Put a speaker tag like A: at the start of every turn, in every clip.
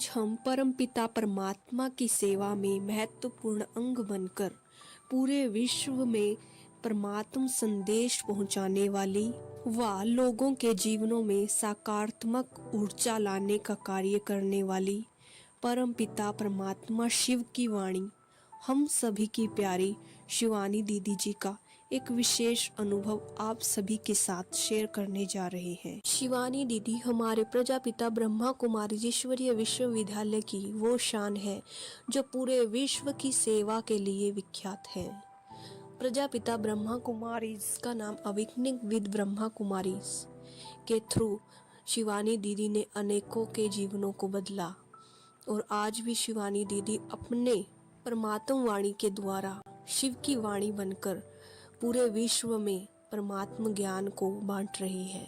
A: आज हम परमपिता परमात्मा की सेवा में महत्वपूर्ण अंग बनकर पूरे विश्व में परमात्म संदेश पहुंचाने वाली व लोगों के जीवनों में सकारात्मक ऊर्जा लाने का कार्य करने वाली परमपिता परमात्मा शिव की वाणी हम सभी की प्यारी शिवानी दीदी जी का एक विशेष अनुभव आप सभी के साथ शेयर करने जा रहे हैं। शिवानी दीदी हमारे प्रजापिता ब्रह्मा कुमारी ईश्वरीय विश्वविद्यालय की वो शान है जो पूरे विश्व की सेवा के लिए विख्यात है। प्रजापिता ब्रह्मा कुमारीज का नाम अवेकनिंग विद ब्रह्मा कुमारीज के थ्रू शिवानी दीदी ने अनेकों के जीवनों को बदला और आज भी शिवानी दीदी अपने परमात्म वाणी के द्वारा शिव की वाणी बनकर पूरे विश्व में परमात्म ज्ञान को बांट रही है।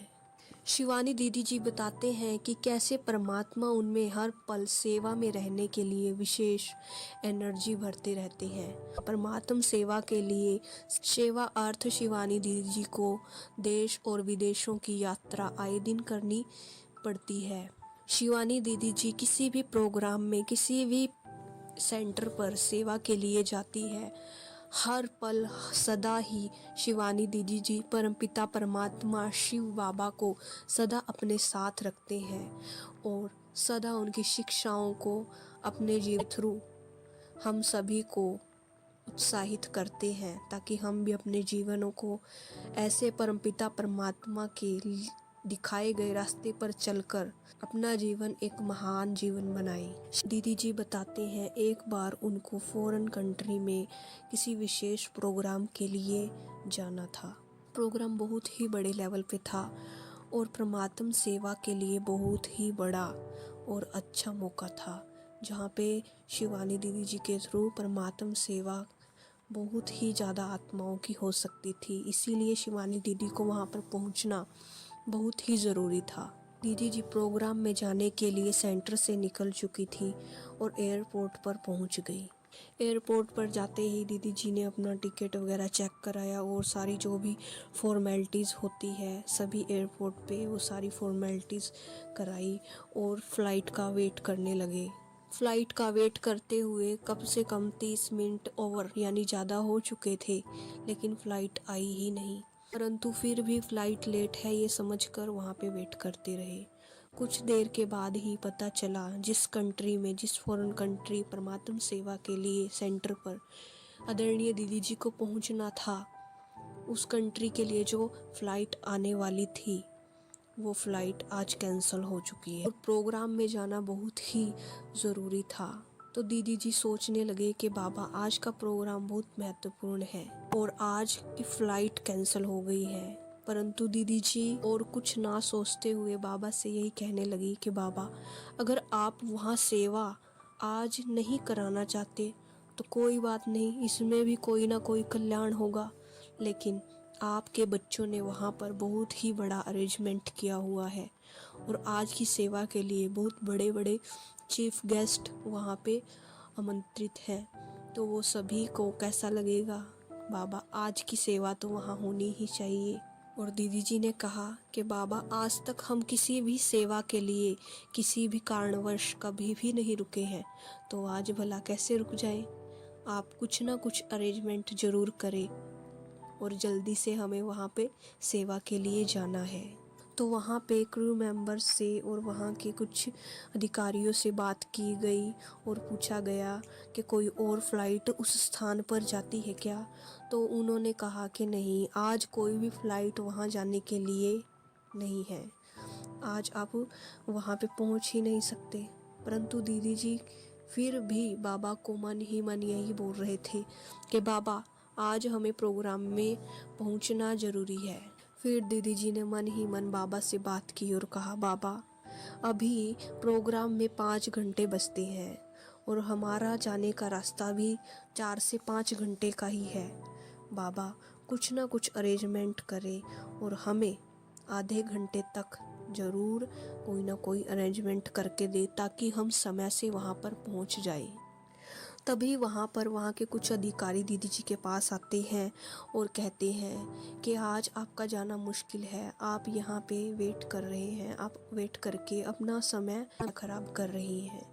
A: शिवानी दीदी जी बताते हैं कि कैसे परमात्मा उनमें हर पल सेवा में रहने के लिए विशेष एनर्जी भरते रहते हैं। परमात्म सेवा के लिए सेवा अर्थ शिवानी दीदी जी को देश और विदेशों की यात्रा आए दिन करनी पड़ती है। शिवानी दीदी जी किसी भी प्रोग्राम में किसी भी सेंटर पर सेवा के लिए जाती है। हर पल सदा ही शिवानी दीदी जी परमपिता परमात्मा शिव बाबा को सदा अपने साथ रखते हैं और सदा उनकी शिक्षाओं को अपने जीवन थ्रू हम सभी को उत्साहित करते हैं ताकि हम भी अपने जीवनों को ऐसे परमपिता परमात्मा के दिखाए गए रास्ते पर चलकर अपना जीवन एक महान जीवन बनाए। दीदी जी बताते हैं एक बार उनको फॉरेन कंट्री में किसी विशेष प्रोग्राम के लिए जाना था। प्रोग्राम बहुत ही बड़े लेवल पे था और परमात्म सेवा के लिए बहुत ही बड़ा और अच्छा मौका था जहाँ पे शिवानी दीदी जी के थ्रू परमात्म सेवा बहुत ही ज़्यादा आत्माओं की हो सकती थी। इसीलिए शिवानी दीदी को वहाँ पर पहुँचना बहुत ही ज़रूरी था। दीदी जी प्रोग्राम में जाने के लिए सेंटर से निकल चुकी थी और एयरपोर्ट पर पहुंच गई। एयरपोर्ट पर जाते ही दीदी जी ने अपना टिकट वगैरह चेक कराया और सारी जो भी फॉर्मेलिटीज़ होती है सभी एयरपोर्ट पे वो सारी फॉर्मेलिटीज़ कराई और फ़्लाइट का वेट करने लगे। फ़्लाइट का वेट करते हुए कम से कम 30 मिनट ओवर यानी ज़्यादा हो चुके थे लेकिन फ़्लाइट आई ही नहीं, परंतु फिर भी फ़्लाइट लेट है ये समझकर वहाँ पे वेट करते रहे। कुछ देर के बाद ही पता चला जिस फॉरेन कंट्री परमात्म सेवा के लिए सेंटर पर आदरणीय दीदी जी को पहुँचना था, उस कंट्री के लिए जो फ़्लाइट आने वाली थी वो फ़्लाइट आज कैंसिल हो चुकी है और प्रोग्राम में जाना बहुत ही ज़रूरी था। तो दीदी जी सोचने लगे कि बाबा आज का प्रोग्राम बहुत महत्वपूर्ण है और आज की फ़्लाइट कैंसिल हो गई है, परंतु दीदी जी और कुछ ना सोचते हुए बाबा से यही कहने लगी कि बाबा अगर आप वहाँ सेवा आज नहीं कराना चाहते तो कोई बात नहीं, इसमें भी कोई ना कोई कल्याण होगा, लेकिन आपके बच्चों ने वहाँ पर बहुत ही बड़ा अरेंजमेंट किया हुआ है और आज की सेवा के लिए बहुत बड़े बड़े चीफ गेस्ट वहाँ पे आमंत्रित हैं, तो वो सभी को कैसा लगेगा बाबा, आज की सेवा तो वहाँ होनी ही चाहिए। और दीदी जी ने कहा कि बाबा आज तक हम किसी भी सेवा के लिए किसी भी कारणवश कभी भी नहीं रुके हैं, तो आज भला कैसे रुक जाए। आप कुछ ना कुछ अरेंजमेंट ज़रूर करें और जल्दी से हमें वहाँ पे सेवा के लिए जाना है। तो वहाँ पे क्रू मेंबर्स से और वहाँ के कुछ अधिकारियों से बात की गई और पूछा गया कि कोई और फ़्लाइट उस स्थान पर जाती है क्या, तो उन्होंने कहा कि नहीं, आज कोई भी फ़्लाइट वहाँ जाने के लिए नहीं है, आज आप वहाँ पे पहुँच ही नहीं सकते। परंतु दीदी जी फिर भी बाबा को मन ही मन यही बोल रहे थे कि बाबा आज हमें प्रोग्राम में पहुंचना ज़रूरी है। फिर दीदी जी ने मन ही मन बाबा से बात की और कहा बाबा अभी प्रोग्राम में 5 घंटे बचते हैं और हमारा जाने का रास्ता भी 4 से 5 घंटे का ही है, बाबा कुछ ना कुछ अरेंजमेंट करें और हमें आधे घंटे तक ज़रूर कोई ना कोई अरेंजमेंट करके दे ताकि हम समय से वहाँ पर पहुँच जाए। तभी वहाँ के कुछ अधिकारी दीदी जी के पास आते हैं और कहते हैं कि आज आपका जाना मुश्किल है, आप यहाँ पे वेट कर रहे हैं, आप वेट करके अपना समय खराब कर रही हैं।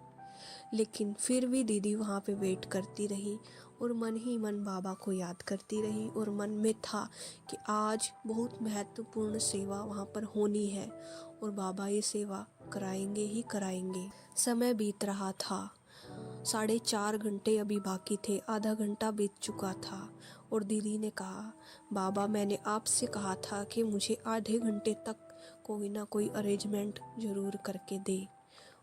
A: लेकिन फिर भी दीदी वहाँ पे वेट करती रही और मन ही मन बाबा को याद करती रही और मन में था कि आज बहुत महत्वपूर्ण सेवा वहाँ पर होनी है और बाबा ये सेवा कराएंगे ही कराएंगे। समय बीत रहा था, 4.5 घंटे अभी बाकी थे, आधा घंटा बीत चुका था और दीदी ने कहा, बाबा मैंने आपसे कहा था कि मुझे आधे घंटे तक कोई ना कोई अरेंजमेंट ज़रूर करके दे।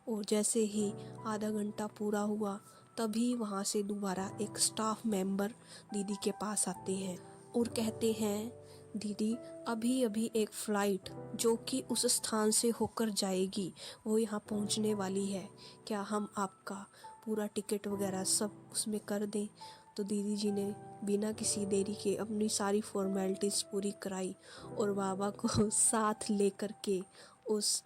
A: और जैसे ही आधा घंटा पूरा हुआ तभी वहाँ से दोबारा एक स्टाफ मेंबर दीदी के पास आते हैं और कहते हैं, दीदी अभी अभी एक फ़्लाइट जो कि उस स्थान से होकर जाएगी वो यहाँ पहुँचने वाली है, क्या हम आपका पूरा टिकट वगैरह सब उसमें कर दें। तो दीदी जी ने बिना किसी देरी के अपनी सारी फॉर्मेलिटीज़ पूरी कराई और बाबा को साथ लेकर के उस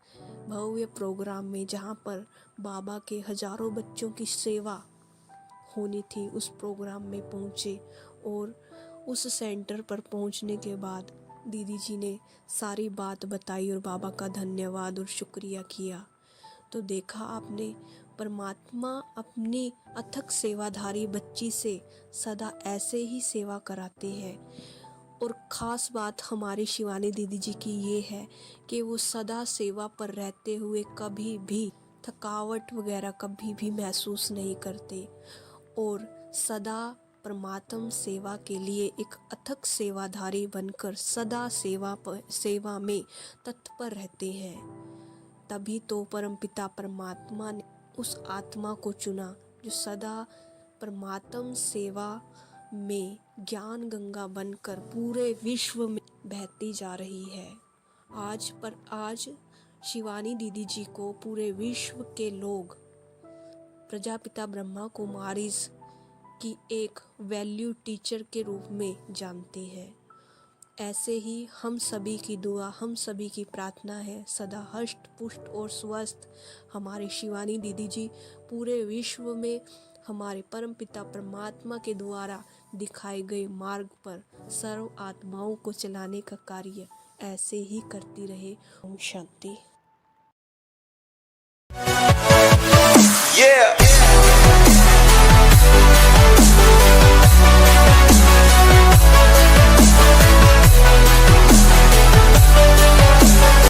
A: भव्य प्रोग्राम में, जहाँ पर बाबा के हजारों बच्चों की सेवा होनी थी, उस प्रोग्राम में पहुँचे। और उस सेंटर पर पहुँचने के बाद दीदी जी ने सारी बात बताई और बाबा का धन्यवाद और शुक्रिया किया। तो देखा आपने, परमात्मा अपनी अथक सेवाधारी बच्ची से सदा ऐसे ही सेवा कराते हैं। और ख़ास बात हमारी शिवानी दीदी जी की ये है कि वो सदा सेवा पर रहते हुए कभी भी थकावट वगैरह कभी भी महसूस नहीं करते और सदा परमात्म सेवा के लिए एक अथक सेवाधारी बनकर सदा सेवा में तत्पर रहते हैं। तभी तो परमपिता परमात्मा ने उस आत्मा को चुना जो सदा परमात्म सेवा में ज्ञान गंगा बनकर पूरे विश्व में बहती जा रही है। आज शिवानी दीदी जी को पूरे विश्व के लोग प्रजापिता ब्रह्मा कुमारीज की एक वैल्यू टीचर के रूप में जानते हैं। ऐसे ही हम सभी की दुआ, हम सभी की प्रार्थना है, सदा हष्ट पुष्ट और स्वस्थ हमारी शिवानी दीदी जी पूरे विश्व में हमारे परमपिता परमात्मा के द्वारा दिखाए गए मार्ग पर सर्व आत्माओं को चलाने का कार्य ऐसे ही करती रहे। ओम शांति।